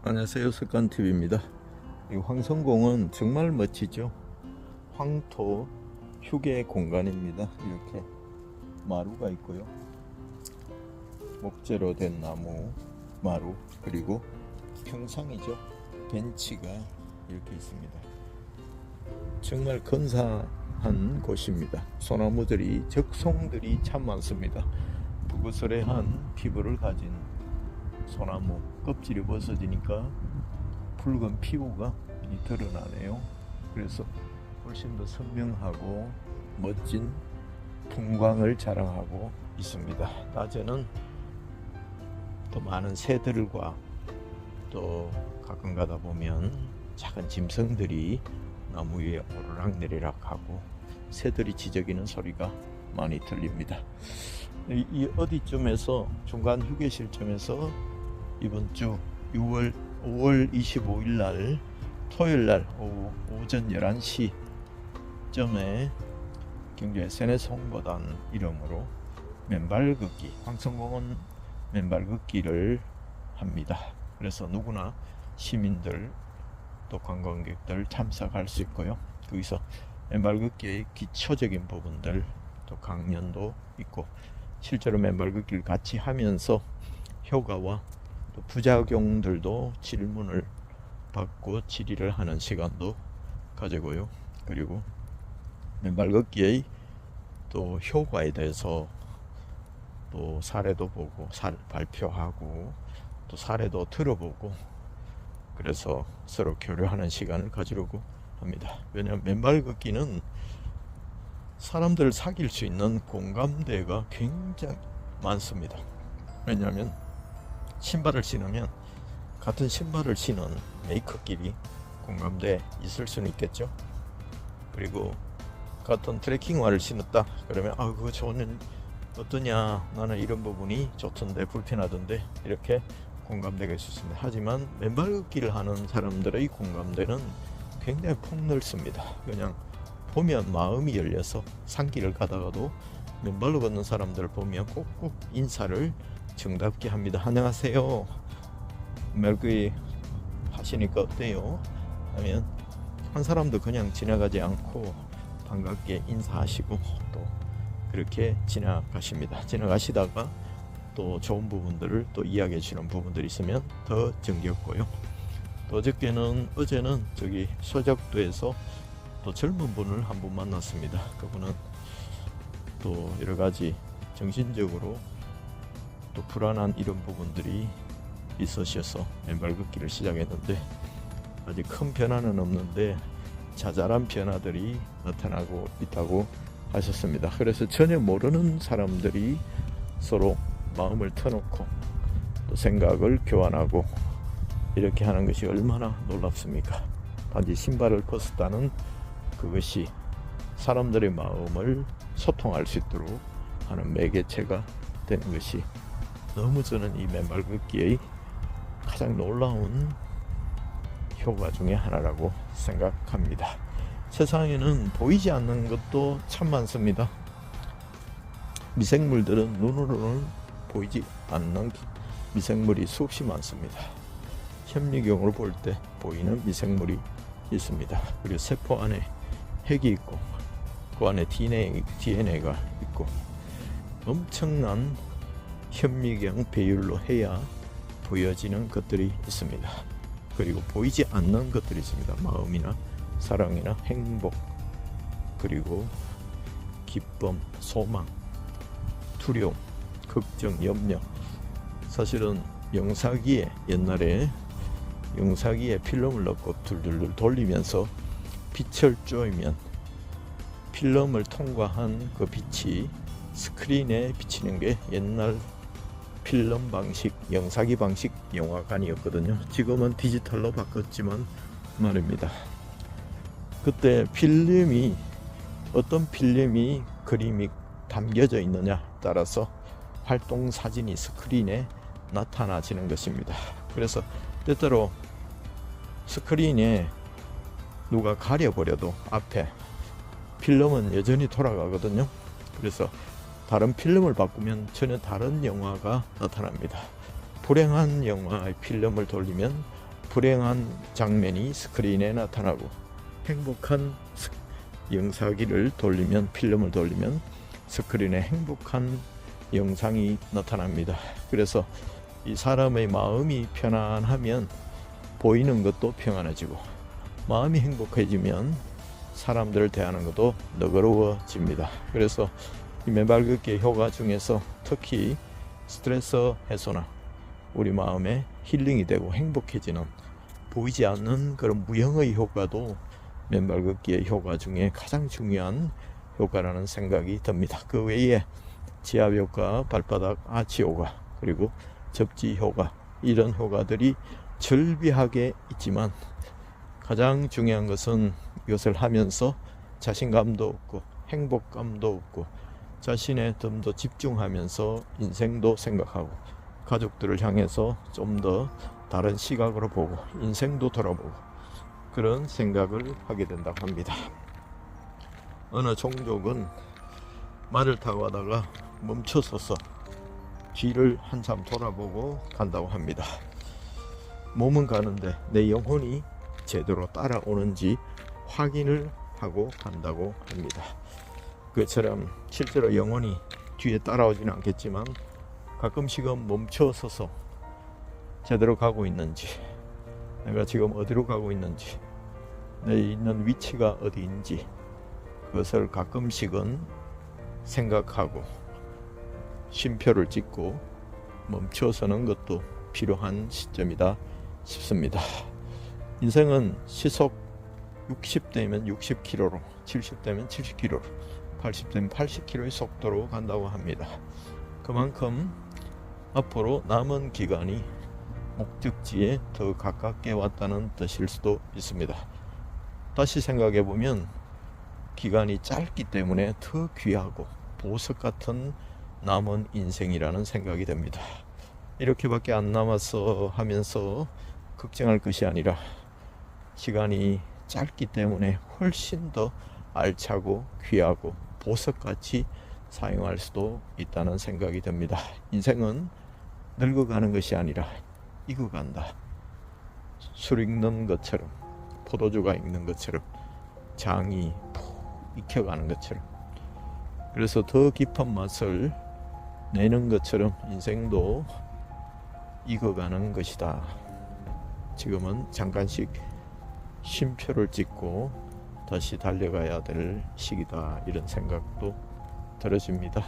안녕하세요, 습관TV입니다. 이 황성공은 정말 멋지죠. 황토 휴게 공간입니다. 이렇게 마루가 있고요, 목재로 된 나무 마루, 그리고 평상이죠, 벤치가 이렇게 있습니다. 정말 근사한 곳입니다. 소나무들이, 적송들이 참 많습니다. 부그스레한 피부를 가진 소나무 껍질이 벗어지니까 붉은 피부가 드러나네요. 그래서 훨씬 더 선명하고 멋진 풍광을 자랑하고 있습니다. 낮에는 또 많은 새들과 또 가끔 가다 보면 작은 짐승들이 나무 위에 오르락내리락하고 새들이 지저귀는 소리가 많이 들립니다. 이 어디쯤에서 중간 휴게실쯤에서 이번 주 5월 25일 날 토요일 날 오전 11시쯤에 경주 SNS 홍보단 이름으로 맨발 걷기, 황성공원 맨발 걷기를 합니다. 그래서 누구나 시민들 또 관광객들 참석할 수 있고요. 거기서 맨발 걷기의 기초적인 부분들 또 강연도 있고, 실제로 맨발 걷기를 같이 하면서 효과와 또 부작용들도 질문을 받고 질의를 하는 시간도 가지고요. 그리고 맨발 걷기의 또 효과에 대해서 또 사례도 보고 발표하고 또 사례도 들어보고, 그래서 서로 교류하는 시간을 가지려고 합니다. 왜냐하면 맨발 걷기는 사람들을 사귈 수 있는 공감대가 굉장히 많습니다. 왜냐하면 신발을 신으면 같은 신발을 신은 메이커끼리 공감대 있을 수는 있겠죠. 그리고 같은 트레킹화를 신었다 그러면 그거 저는 어떠냐, 나는 이런 부분이 좋던데 불편하던데, 이렇게 공감대가 있었습니다. 하지만 맨발 걷기를 하는 사람들의 공감대는 굉장히 폭넓습니다. 그냥 보면 마음이 열려서 산길을 가다가도 맨발로 걷는 사람들을 보면 꼭꼭 인사를 정답게 합니다. 안녕하세요, 맨발걷기 하시니까 어때요? 하면 한 사람도 그냥 지나가지 않고 반갑게 인사하시고 또 그렇게 지나가십니다. 지나가시다가 또 좋은 부분들을 또 이야기해 주는 부분들이 있으면 더 정겹고요. 또 어제는 저기 서적도에서 또 젊은 분을 한 분 만났습니다. 그분은 또 여러 가지 정신적으로 또 불안한 이런 부분들이 있으셔서 맨발 걷기를 시작했는데 아직 큰 변화는 없는데 자잘한 변화들이 나타나고 있다고 하셨습니다. 그래서 전혀 모르는 사람들이 서로 마음을 터놓고 또 생각을 교환하고 이렇게 하는 것이 얼마나 놀랍습니까? 단지 신발을 벗었다는 그것이 사람들의 마음을 소통할 수 있도록 하는 매개체가 되는 것이 너무 저는 이 맨발 걷기의 가장 놀라운 효과 중에 하나라고 생각합니다. 세상에는 보이지 않는 것도 참 많습니다. 미생물들은 눈으로는 보이지 않는 미생물이 수없이 많습니다. 현미경으로 볼 때 보이는 미생물이 있습니다. 그리고 세포 안에 핵이 있고 그 안에 DNA가 있고 엄청난 현미경 배율로 해야 보여지는 것들이 있습니다. 그리고 보이지 않는 것들이 있습니다. 마음이나 사랑이나 행복, 그리고 기쁨, 소망, 두려움, 걱정, 염려. 사실은 옛날에 영사기에 필름을 넣고 둘둘둘 돌리면서 빛을 쬐면 필름을 통과한 그 빛이 스크린에 비치는 게 옛날 필름 방식, 영사기 방식 영화관이었거든요. 지금은 디지털로 바꿨지만 말입니다. 그때 어떤 필름이 그림이 담겨져 있느냐 따라서 활동 사진이 스크린에 나타나지는 것입니다. 그래서 때때로 스크린에 누가 가려버려도 앞에 필름은 여전히 돌아가거든요. 그래서 다른 필름을 바꾸면 전혀 다른 영화가 나타납니다. 불행한 영화의 필름을 돌리면 불행한 장면이 스크린에 나타나고 행복한 영상기를 돌리면, 필름을 돌리면 스크린에 행복한 영상이 나타납니다. 그래서 이 사람의 마음이 편안하면 보이는 것도 평안해지고, 마음이 행복해지면 사람들을 대하는 것도 너그러워집니다. 그래서 이 맨발 걷기의 효과 중에서 특히 스트레스 해소나 우리 마음에 힐링이 되고 행복해지는, 보이지 않는 그런 무형의 효과도 맨발 걷기의 효과 중에 가장 중요한 효과라는 생각이 듭니다. 그 외에 지압 효과, 발바닥 아치 효과, 그리고 접지 효과, 이런 효과들이 절비하게 있지만 가장 중요한 것은 이것을 하면서 자신감도 얻고 행복감도 얻고 자신에 좀 더 집중하면서 인생도 생각하고 가족들을 향해서 좀 더 다른 시각으로 보고 인생도 돌아보고 그런 생각을 하게 된다고 합니다. 어느 종족은 말을 타고 가다가 멈춰서서 뒤를 한참 돌아보고 간다고 합니다. 몸은 가는데 내 영혼이 제대로 따라오는지 확인을 하고 간다고 합니다. 그처럼 실제로 영혼이 뒤에 따라오지는 않겠지만 가끔씩은 멈춰서서 제대로 가고 있는지, 내가 지금 어디로 가고 있는지, 내 있는 위치가 어디인지 그것을 가끔씩은 생각하고 쉼표를 찍고 멈춰서는 것도 필요한 시점이다 싶습니다. 인생은 시속 60대면 60km로, 70대면 70km로, 80대면 80km의 속도로 간다고 합니다. 그만큼 앞으로 남은 기간이 목적지에 더 가깝게 왔다는 뜻일 수도 있습니다. 다시 생각해 보면 기간이 짧기 때문에 더 귀하고 보석 같은 남은 인생이라는 생각이 듭니다. 이렇게밖에 안 남았어 하면서 걱정할 것이 아니라 시간이 짧기 때문에 훨씬 더 알차고 귀하고 보석같이 사용할 수도 있다는 생각이 듭니다. 인생은 늙어가는 것이 아니라 익어간다. 술 익는 것처럼, 포도주가 익는 것처럼, 장이 푹 익혀가는 것처럼, 그래서 더 깊은 맛을 내는 것처럼 인생도 익어가는 것이다. 지금은 잠깐씩 쉼표를 찍고 다시 달려가야 될 시기다, 이런 생각도 들어집니다.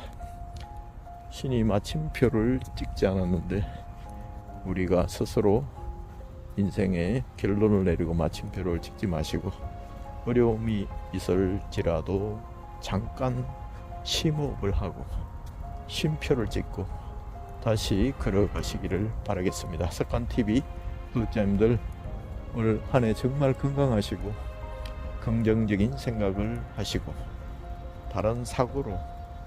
신이 마침표를 찍지 않았는데 우리가 스스로 인생의 결론을 내리고 마침표를 찍지 마시고 어려움이 있을지라도 잠깐 심호흡을 하고 쉼표를 찍고 다시 걸어가시기를 바라겠습니다. 습관TV 구독자님들, 올 한 해 정말 건강하시고 긍정적인 생각을 하시고 다른 사고로,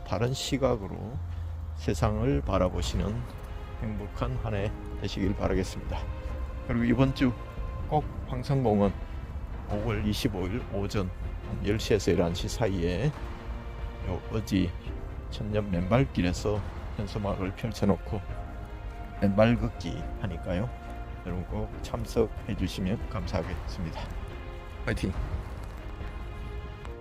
다른 시각으로 세상을 바라보시는 행복한 한 해 되시길 바라겠습니다. 그리고 이번 주 꼭 황성공원 5월 25일 오전 10시에서 11시 사이에 어지 천년 맨발길에서 현수막을 펼쳐놓고 맨발 걷기 하니까요. 여러분 꼭 참석해 주시면 감사하겠습니다. 화이팅!